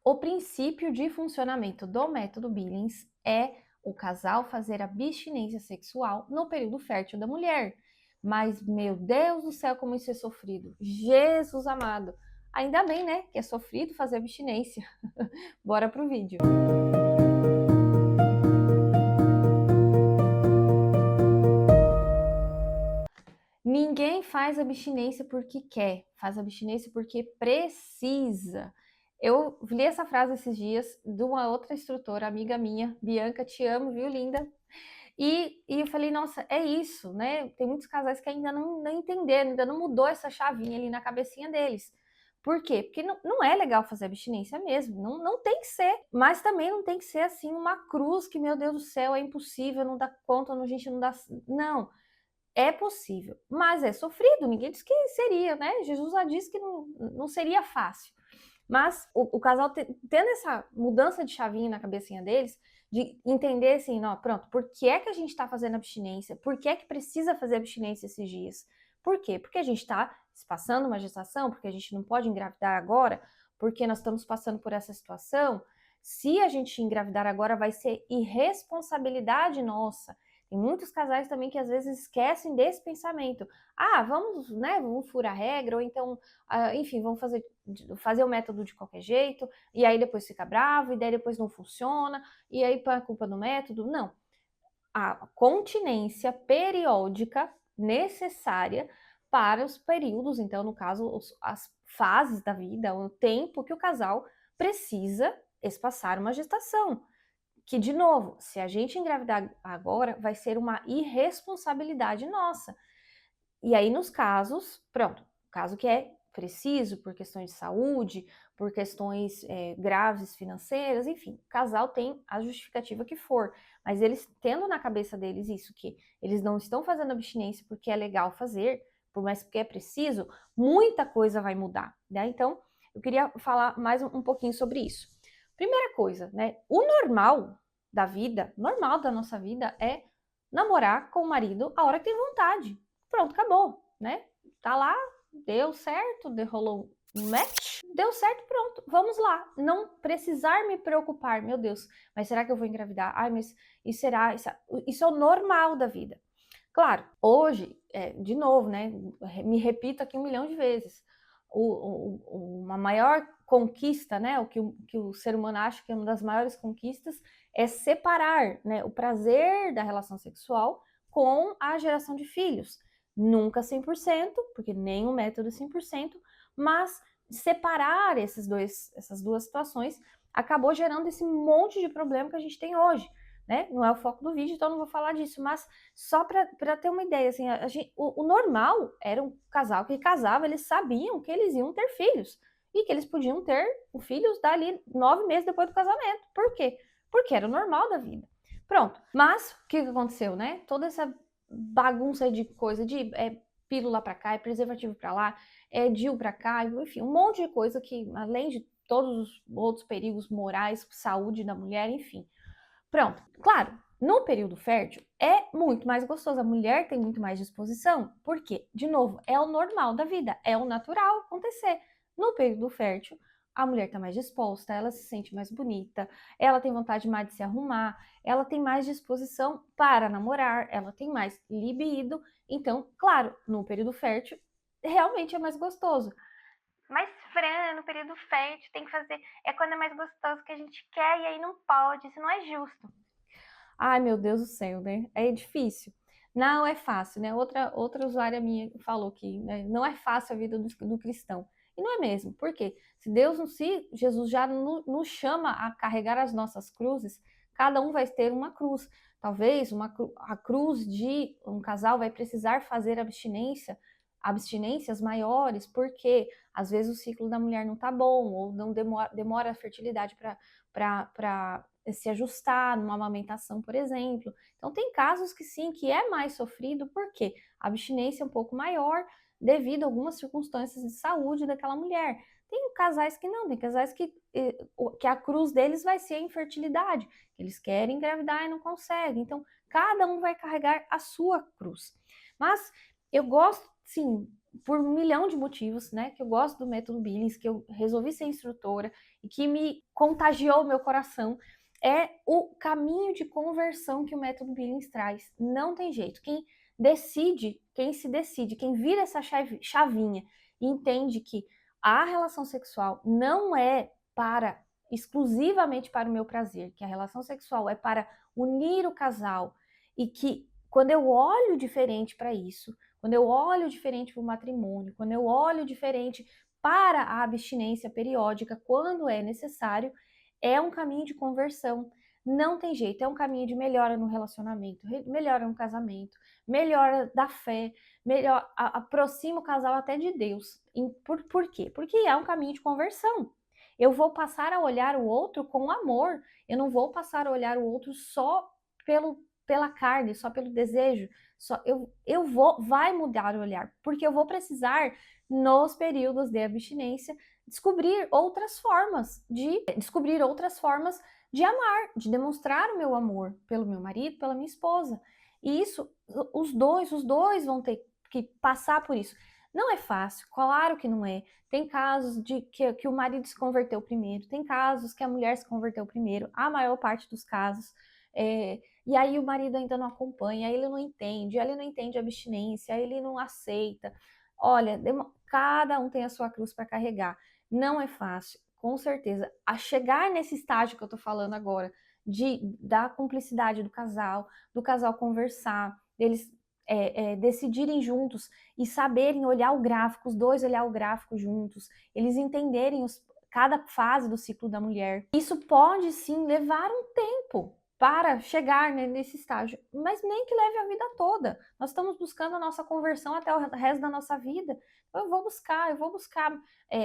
O princípio de funcionamento do método Billings é o casal fazer abstinência sexual no período fértil da mulher. Mas, meu Deus do céu, como isso é sofrido. Jesus amado. Ainda bem, né, que é sofrido fazer abstinência. Bora pro vídeo. Ninguém faz abstinência porque quer, faz abstinência porque precisa. Eu li essa frase esses dias de uma outra instrutora, amiga minha, Bianca, te amo, viu, linda? E eu falei, nossa, é isso, né? Tem muitos casais que ainda não entenderam, ainda não mudou essa chavinha ali na cabecinha deles. Por quê? Porque não é legal fazer abstinência mesmo, não tem que ser, mas também não tem que ser assim uma cruz que, meu Deus do céu, é impossível, não dá conta, a gente não dá. Não, é possível, mas é sofrido, ninguém disse que seria, né? Jesus já disse que não seria fácil. Mas o casal tendo essa mudança de chavinha na cabecinha deles, de entender assim, não, pronto, por que é que a gente está fazendo abstinência? Por que é que precisa fazer abstinência esses dias? Por quê? Porque a gente está passando uma gestação, porque a gente não pode engravidar agora, porque nós estamos passando por essa situação. Se a gente engravidar agora, vai ser irresponsabilidade nossa. Tem muitos casais também que às vezes esquecem desse pensamento. Ah, vamos, né, vamos furar a regra, ou então, enfim, vamos fazer o método de qualquer jeito, e aí depois fica bravo, e daí depois não funciona, e aí põe a culpa no método. Não. A continência periódica necessária para os períodos, então, no caso, as fases da vida, o tempo que o casal precisa espaçar uma gestação. Que, de novo, se a gente engravidar agora, vai ser uma irresponsabilidade nossa. E aí, nos casos, pronto, caso que é preciso por questões de saúde, por questões graves financeiras, enfim, o casal tem a justificativa que for, mas eles tendo na cabeça deles isso, que eles não estão fazendo abstinência porque é legal fazer, por mais que é preciso, muita coisa vai mudar, né? Então, eu queria falar mais um pouquinho sobre isso. Primeira coisa, né? O normal da nossa vida é namorar com o marido a hora que tem vontade. Pronto, acabou, né? Tá lá, deu certo, rolou um match, deu certo, pronto, vamos lá. Não precisar me preocupar, meu Deus, mas será que eu vou engravidar? Ai, mas e será? Isso é o normal da vida. Claro, hoje, de novo, né? Me repito aqui 1 milhão de vezes. Uma maior conquista, né? Que o ser humano acha que é uma das maiores conquistas é separar, né, o prazer da relação sexual com a geração de filhos. Nunca 100%, porque nenhum método é 100%, mas separar essas duas situações acabou gerando esse monte de problema que a gente tem hoje, né? Não é o foco do vídeo, então não vou falar disso, mas só para ter uma ideia, assim, o normal era um casal que casava, eles sabiam que eles iam ter filhos e que eles podiam ter o filhos dali 9 meses depois do casamento. Por quê? Porque era o normal da vida. Pronto. Mas o que aconteceu, né? Toda essa bagunça de coisa, de pílula para cá, preservativo para lá, DIU para cá, enfim, um monte de coisa que, além de todos os outros perigos morais, saúde da mulher, enfim. Pronto. Claro, no período fértil é muito mais gostoso, a mulher tem muito mais disposição, porque, de novo, é o normal da vida, é o natural acontecer. No período fértil, a mulher está mais disposta, ela se sente mais bonita, ela tem vontade mais de se arrumar, ela tem mais disposição para namorar, ela tem mais libido. Então, claro, no período fértil, realmente é mais gostoso. Mas, Fran, no período fértil tem que fazer. É quando é mais gostoso que a gente quer e aí não pode, isso não é justo. Ai, meu Deus do céu, né? É difícil. Não é fácil, né? Outra usuária minha falou que, né, não é fácil a vida do cristão. E não é mesmo. Por quê? Se Jesus já nos chama a carregar as nossas cruzes, cada um vai ter uma cruz. Talvez a cruz de um casal vai precisar fazer abstinências maiores, porque às vezes o ciclo da mulher não tá bom, ou não demora a fertilidade para se ajustar numa amamentação, por exemplo. Então, tem casos que sim, que é mais sofrido, porque a abstinência é um pouco maior devido a algumas circunstâncias de saúde daquela mulher. Tem casais que não, tem casais que a cruz deles vai ser a infertilidade, eles querem engravidar e não conseguem. Então, cada um vai carregar a sua cruz. Mas eu gosto, sim, por um milhão de motivos, né, que eu gosto do método Billings, que eu resolvi ser instrutora e que me contagiou o meu coração, é o caminho de conversão que o método Billings traz. Não tem jeito. Quem se decide, quem vira essa chavinha e entende que a relação sexual não é para exclusivamente para o meu prazer, que a relação sexual é para unir o casal e que quando eu olho diferente para isso, quando eu olho diferente para o matrimônio, quando eu olho diferente para a abstinência periódica, quando é necessário, é um caminho de conversão. Não tem jeito, é um caminho de melhora no relacionamento, melhora no casamento, melhora da fé, aproxima o casal até de Deus. Por quê? Porque é um caminho de conversão. Eu vou passar a olhar o outro com amor, eu não vou passar a olhar o outro só pela carne, só pelo desejo. Vai mudar o olhar, porque eu vou precisar, nos períodos de abstinência, descobrir outras formas de amar, de demonstrar o meu amor pelo meu marido, pela minha esposa. E isso, os dois vão ter que passar por isso. Não é fácil, claro que não é. Tem casos de que o marido se converteu primeiro, tem casos que a mulher se converteu primeiro, a maior parte dos casos. E aí o marido ainda não acompanha, aí ele não entende, aí ele não entende a abstinência, aí ele não aceita. Olha, cada um tem a sua cruz para carregar. Não é fácil, com certeza. A chegar nesse estágio que eu tô falando agora, da cumplicidade do casal conversar, deles decidirem juntos e saberem olhar o gráfico, os dois olhar o gráfico juntos, eles entenderem cada fase do ciclo da mulher. Isso pode sim levar um tempo para chegar nesse estágio, mas nem que leve a vida toda. Nós estamos buscando a nossa conversão até o resto da nossa vida. Eu vou buscar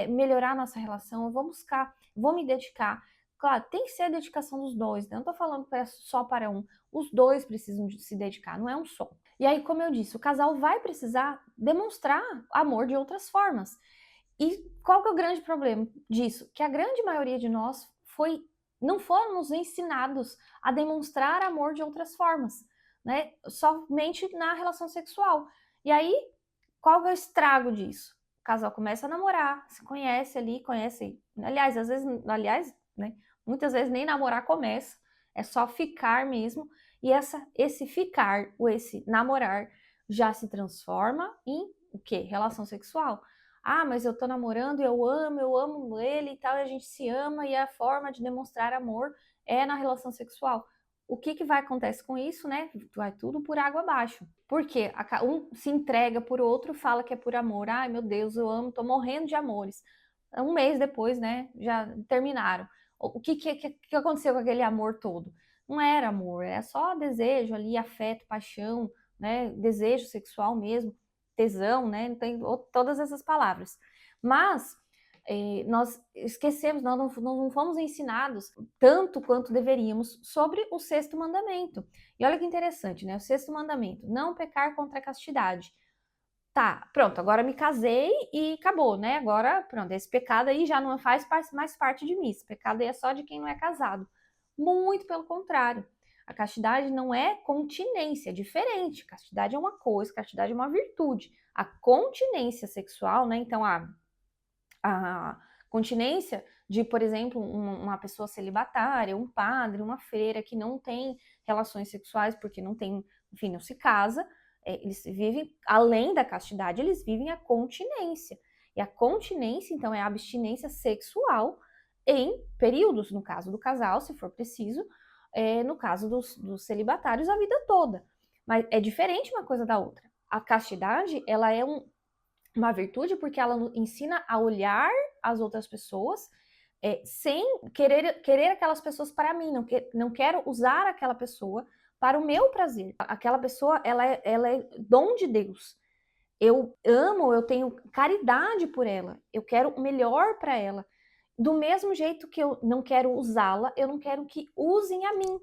melhorar a nossa relação, vou me dedicar. Claro, tem que ser a dedicação dos dois, né? Eu não tô falando que é só para um. Os dois precisam se dedicar, não é um só. E aí, como eu disse, o casal vai precisar demonstrar amor de outras formas. E qual que é o grande problema disso? Que a grande maioria de nós não fomos ensinados a demonstrar amor de outras formas, né? Somente na relação sexual. E aí, qual que é o estrago disso? O casal começa a namorar, se conhece ali, aliás, né? Muitas vezes nem namorar começa, é só ficar mesmo. E esse ficar, ou esse namorar, já se transforma em o quê? Relação sexual. Ah, mas eu tô namorando, eu amo ele e tal, e a gente se ama, e a forma de demonstrar amor é na relação sexual. O que vai acontecer com isso, né? Vai tudo por água abaixo. Porque um se entrega por outro, fala que é por amor. Ai, meu Deus, eu amo, tô morrendo de amores. Um mês depois, né, já terminaram. O que aconteceu com aquele amor todo? Não era amor, é só desejo ali, afeto, paixão, né, desejo sexual mesmo, tesão, né, tem todas essas palavras. Mas nós esquecemos, nós não fomos ensinados tanto quanto deveríamos sobre o sexto mandamento. E olha que interessante, né? O sexto mandamento, não pecar contra a castidade. Tá, pronto, agora me casei e acabou, né? Agora, pronto, esse pecado aí já não faz mais parte de mim. Esse pecado aí é só de quem não é casado. Muito pelo contrário. A castidade não é continência, é diferente. Castidade é uma coisa, castidade é uma virtude. A continência sexual, né? Então, a continência de, por exemplo, uma pessoa celibatária, um padre, uma freira que não tem relações sexuais porque não tem, enfim, não se casa, eles vivem, além da castidade, eles vivem a continência. E a continência, então, é a abstinência sexual em períodos, no caso do casal, se for preciso, no caso dos celibatários, a vida toda. Mas é diferente uma coisa da outra. A castidade, ela é uma virtude porque ela ensina a olhar as outras pessoas sem querer aquelas pessoas para mim, não quero usar aquela pessoa para o meu prazer. Aquela pessoa, ela é dom de Deus. Eu amo, eu tenho caridade por ela, eu quero o melhor para ela. Do mesmo jeito que eu não quero usá-la, eu não quero que usem a mim.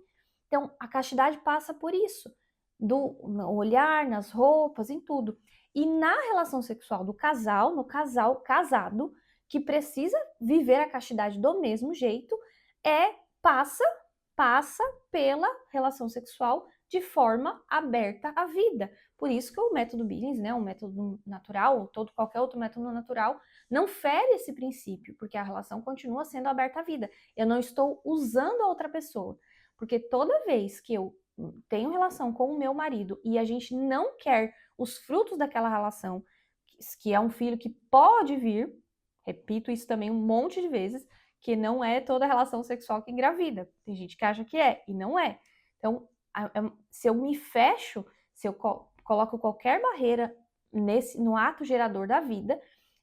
Então, a castidade passa por isso, no olhar, nas roupas, em tudo. E na relação sexual do casal, no casal casado, que precisa viver a castidade do mesmo jeito, passa pela relação sexual de forma aberta à vida. Por isso que o método Billings, né, um método natural, ou qualquer outro método natural, não fere esse princípio, porque a relação continua sendo aberta à vida. Eu não estou usando a outra pessoa, porque toda vez que eu tenho relação com o meu marido e a gente não quer os frutos daquela relação, que é um filho que pode vir, repito isso também um monte de vezes, que não é toda relação sexual que engravida. Tem gente que acha que é, e não é. Então, se eu me fecho, se eu coloco qualquer barreira no ato gerador da vida,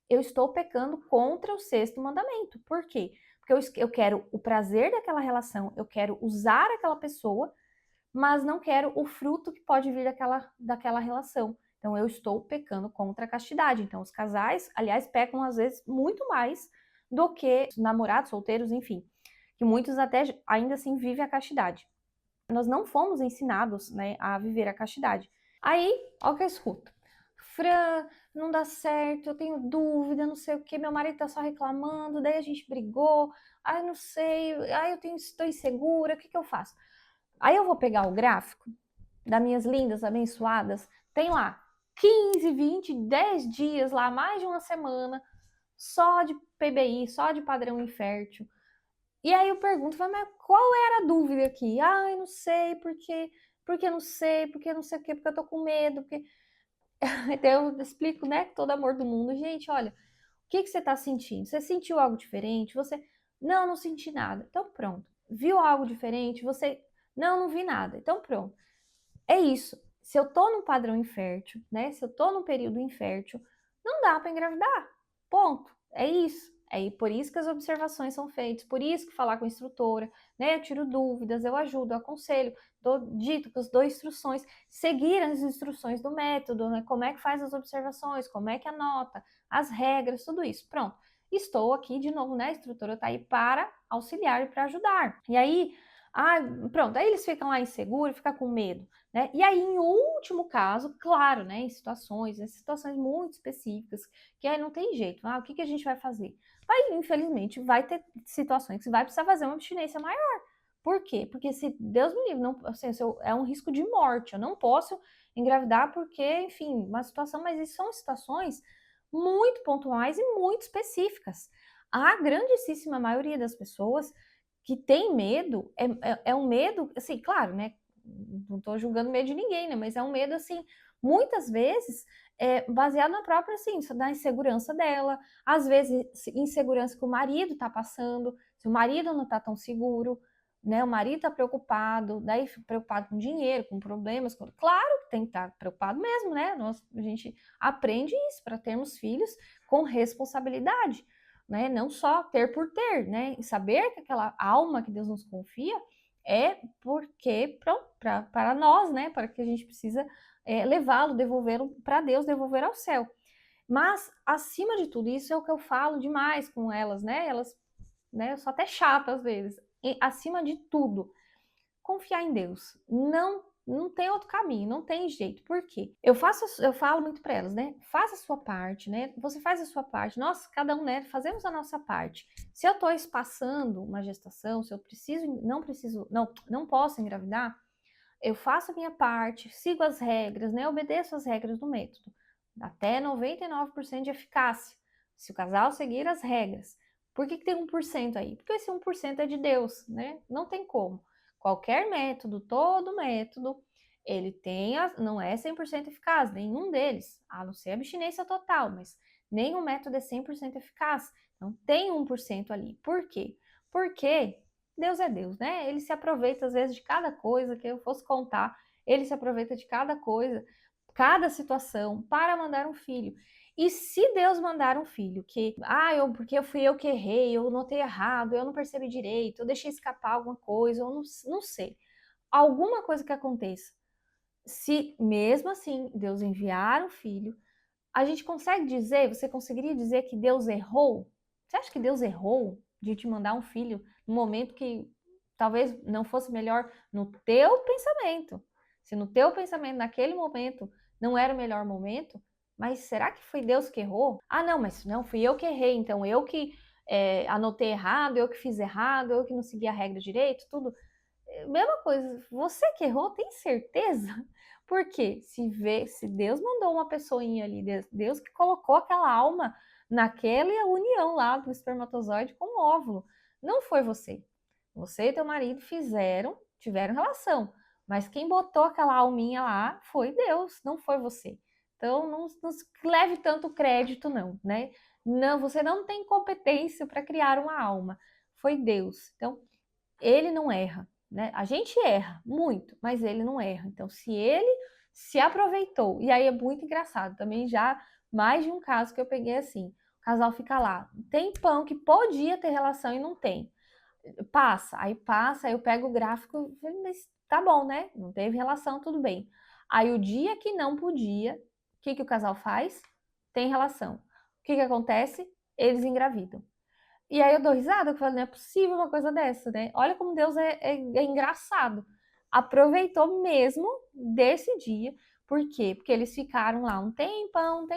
eu estou pecando contra o sexto mandamento. Por quê? Porque eu quero o prazer daquela relação, eu quero usar aquela pessoa, mas não quero o fruto que pode vir daquela relação. Então, eu estou pecando contra a castidade. Então, os casais, aliás, pecam às vezes muito mais do que namorados, solteiros, enfim, que muitos até ainda assim vivem a castidade. Nós não fomos ensinados, né, a viver a castidade. Aí, ó que eu escuto. Fran, não dá certo, eu tenho dúvida, não sei o que, meu marido tá só reclamando, daí a gente brigou, ai, não sei, ai, estou insegura, o que eu faço? Aí eu vou pegar o gráfico das minhas lindas abençoadas, tem lá 15, 20, 10 dias lá, mais de uma semana, só de PBI, só de padrão infértil. E aí eu pergunto, mas qual era a dúvida aqui? Ai, não sei, porque não sei, porque não sei o quê, porque eu tô com medo, porque... Então eu explico, né, com todo amor do mundo, gente, olha, o que você tá sentindo? Você sentiu algo diferente? Você, não senti nada. Então pronto. Viu algo diferente? Você, não vi nada. Então pronto. É isso. Se eu tô num padrão infértil, né, se eu tô num período infértil, não dá para engravidar. Ponto. É isso. É por isso que as observações são feitas, por isso que falar com a instrutora, né? Eu tiro dúvidas, eu ajudo, eu aconselho, dou dicas, dou instruções, seguir as instruções do método, né? Como é que faz as observações, como é que anota, as regras, tudo isso. Pronto. Estou aqui de novo, né? A instrutora está aí para auxiliar e para ajudar. E aí, pronto, aí eles ficam lá inseguros, ficam com medo. Né? E aí, em último caso, claro, né, em situações muito específicas, que aí não tem jeito, o que a gente vai fazer? Infelizmente, vai ter situações que você vai precisar fazer uma abstinência maior. Por quê? Porque se Deus me livre, não, assim, é um risco de morte, eu não posso engravidar porque, enfim, uma situação, mas isso são situações muito pontuais e muito específicas. A grandíssima maioria das pessoas que tem medo, é um medo, assim, claro, né, não estou julgando medo de ninguém, né? Mas é um medo, assim, muitas vezes baseado na própria, assim, da insegurança dela. Às vezes, insegurança que o marido está passando, se o marido não está tão seguro, né? O marido está preocupado, daí preocupado com dinheiro, com problemas. Claro que tem que estar preocupado mesmo, né? A gente aprende isso para termos filhos com responsabilidade, né? Não só ter por ter, né? E saber que aquela alma que Deus nos confia é porque para nós, né? Para que a gente precisa levá-lo, devolvê-lo para Deus, devolver ao céu. Mas acima de tudo isso é o que eu falo demais com elas, né? Elas, né? Eu sou até chata às vezes. E, acima de tudo, confiar em Deus. Não tem outro caminho, não tem jeito. Por quê? Eu falo muito para elas, né? Faça a sua parte, né? Você faz a sua parte. Nós, cada um, né? Fazemos a nossa parte. Se eu estou espaçando uma gestação, se eu não posso engravidar, eu faço a minha parte, sigo as regras, né? Obedeço as regras do método. Até 99% de eficácia. Se o casal seguir as regras. Por que tem 1% aí? Porque esse 1% é de Deus, né? Não tem como. Qualquer método, todo método, ele não é 100% eficaz, nenhum deles, a não ser a abstinência total, mas nenhum método é 100% eficaz. Então tem 1% ali. Por quê? Porque Deus é Deus, né? Ele se aproveita às vezes de cada coisa que eu fosse contar, ele se aproveita de cada coisa, cada situação para mandar um filho. E se Deus mandar um filho porque fui eu que errei, eu notei errado, eu não percebi direito, eu deixei escapar alguma coisa, eu não sei. Alguma coisa que aconteça. Se mesmo assim Deus enviar o filho, a gente você conseguiria dizer que Deus errou? Você acha que Deus errou de te mandar um filho no momento que talvez não fosse melhor no teu pensamento? Se no teu pensamento, naquele momento, não era o melhor momento, mas será que foi Deus que errou? Não, mas não, fui eu que errei, então eu que anotei errado, eu que fiz errado, eu que não segui a regra direito, tudo. mesma coisa, você que errou, tem certeza? Porque se Deus mandou uma pessoinha ali, Deus que colocou aquela alma naquela união lá do espermatozoide com o óvulo, não foi você. Você e teu marido tiveram relação, mas quem botou aquela alminha lá foi Deus, não foi você. Então não se leve tanto crédito não, né? Não, você não tem competência para criar uma alma, foi Deus. Então ele não erra, né? A gente erra muito, mas ele não erra. Então, se ele se aproveitou, e aí é muito engraçado, também já mais de um caso que eu peguei assim, o casal fica lá, tem pão que podia ter relação e não tem. Passa, aí eu pego o gráfico, mas tá bom, né? Não teve relação, tudo bem. Aí o dia que não podia, o que o casal faz? Tem relação. O que acontece? Eles engravidam. E aí eu dou risada, eu falo, não é possível uma coisa dessa, né? Olha como Deus é engraçado. Aproveitou mesmo desse dia. Por quê? Porque eles ficaram lá um tempão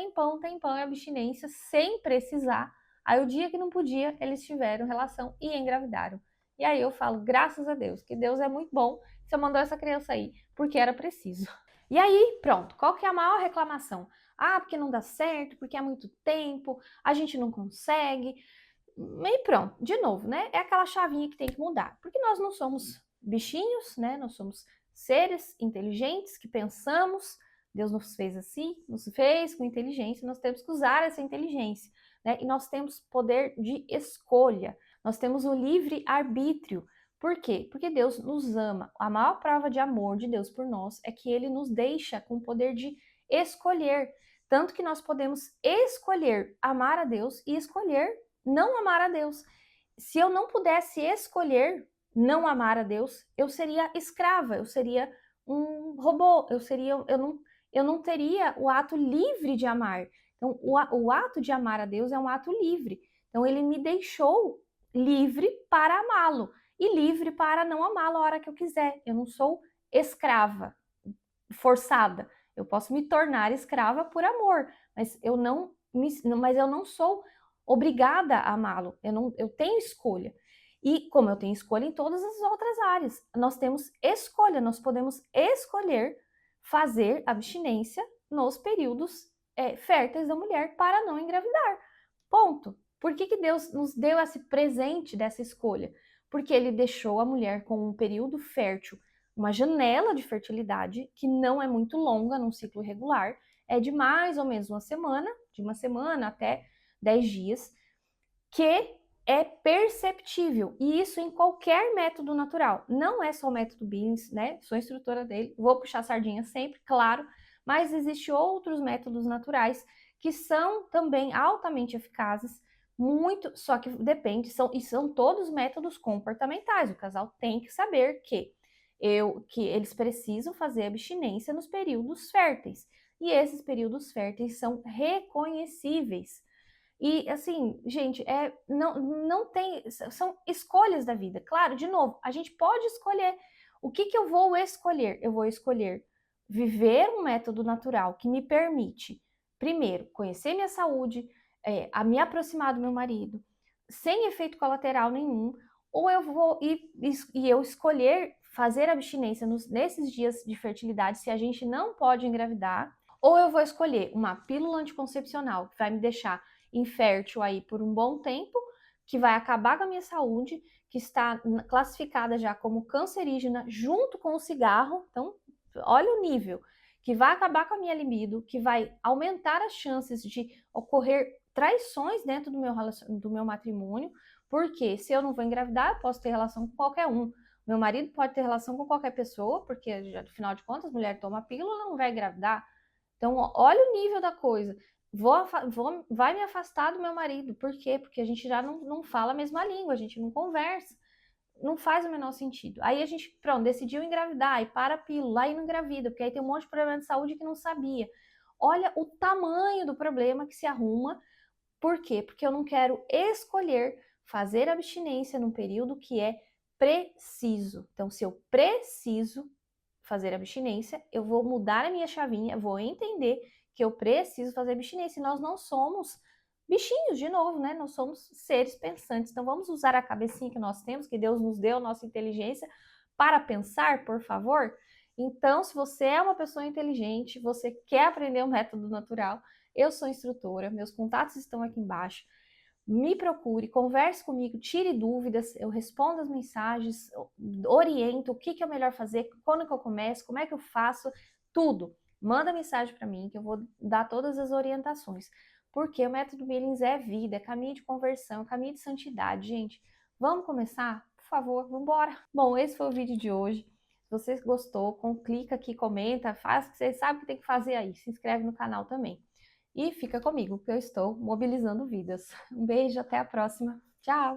em abstinência, sem precisar. Aí o dia que não podia, eles tiveram relação e engravidaram. E aí eu falo, graças a Deus, que Deus é muito bom. Você mandou essa criança aí, porque era preciso. E aí, pronto, qual que é a maior reclamação? Ah, porque não dá certo, porque é muito tempo, a gente não consegue. E pronto, de novo, né? É aquela chavinha que tem que mudar. Porque nós não somos bichinhos, né? Nós somos seres inteligentes que pensamos. Deus nos fez assim, nos fez com inteligência, nós temos que usar essa inteligência, né? E nós temos poder de escolha, nós temos o livre arbítrio. Por quê? Porque Deus nos ama. A maior prova de amor de Deus por nós é que ele nos deixa com o poder de escolher. Tanto que nós podemos escolher amar a Deus e escolher não amar a Deus. Se eu não pudesse escolher não amar a Deus, eu seria escrava, eu seria um robô, eu não teria o ato livre de amar. Então, o ato de amar a Deus é um ato livre. Então, ele me deixou livre para amá-lo e livre para não amá-lo a hora que eu quiser. Eu não sou escrava, forçada. Eu posso me tornar escrava por amor, mas eu não sou obrigada a amá-lo. Eu tenho escolha. E como eu tenho escolha em todas as outras áreas, nós temos escolha, nós podemos escolher fazer abstinência nos períodos férteis da mulher para não engravidar. Ponto. Por que Deus nos deu esse presente dessa escolha? Porque ele deixou a mulher com um período fértil, uma janela de fertilidade que não é muito longa num ciclo regular, é de mais ou menos uma semana, de uma semana até 10 dias, que é perceptível, e isso em qualquer método natural. Não é só o método Billings, né? Sou instrutora dele, vou puxar sardinha sempre, claro, mas existem outros métodos naturais que são também altamente eficazes, muito, só que depende, são todos métodos comportamentais. O casal tem que saber que eles precisam fazer abstinência nos períodos férteis. E esses períodos férteis são reconhecíveis. E assim, gente, não tem, são escolhas da vida. Claro, de novo, a gente pode escolher. O que eu vou escolher? Eu vou escolher viver um método natural que me permite, primeiro, conhecer minha saúde, a me aproximar do meu marido, sem efeito colateral nenhum, ou eu vou eu escolher fazer abstinência nesses dias de fertilidade, se a gente não pode engravidar, ou eu vou escolher uma pílula anticoncepcional que vai me deixar infértil aí por um bom tempo, que vai acabar com a minha saúde, que está classificada já como cancerígena junto com o cigarro. Então, olha o nível, que vai acabar com a minha libido, que vai aumentar as chances de ocorrer traições dentro do meu matrimônio, porque se eu não vou engravidar, eu posso ter relação com qualquer um. Meu marido pode ter relação com qualquer pessoa, porque, afinal de contas, mulher toma pílula, não vai engravidar. Então, olha o nível da coisa. Vai me afastar do meu marido. Por quê? Porque a gente já não fala a mesma língua, a gente não conversa. Não faz o menor sentido. Aí a gente, pronto, decidiu engravidar e para a pílula, aí não engravida, porque aí tem um monte de problema de saúde que não sabia. Olha o tamanho do problema que se arruma. Por quê? Porque eu não quero escolher fazer abstinência num período que é preciso. Então, se eu preciso fazer abstinência, eu vou mudar a minha chavinha, vou entender que eu preciso fazer abstinência. E nós não somos bichinhos, de novo, né? Nós somos seres pensantes. Então vamos usar a cabecinha que nós temos, que Deus nos deu, nossa inteligência, para pensar, por favor? Então, se você é uma pessoa inteligente, você quer aprender o método natural, eu sou instrutora, meus contatos estão aqui embaixo. Me procure, converse comigo, tire dúvidas, eu respondo as mensagens, oriento o que é melhor fazer, quando que eu começo, como é que eu faço, tudo. Manda mensagem para mim que eu vou dar todas as orientações. Porque o método Billings é vida, é caminho de conversão, é caminho de santidade, gente. Vamos começar? Por favor, vamos embora. Bom, esse foi o vídeo de hoje. Se você gostou, clica aqui, comenta, faz o que você sabe que tem que fazer aí. Se inscreve no canal também. E fica comigo, que eu estou mobilizando vidas. Um beijo, até a próxima. Tchau!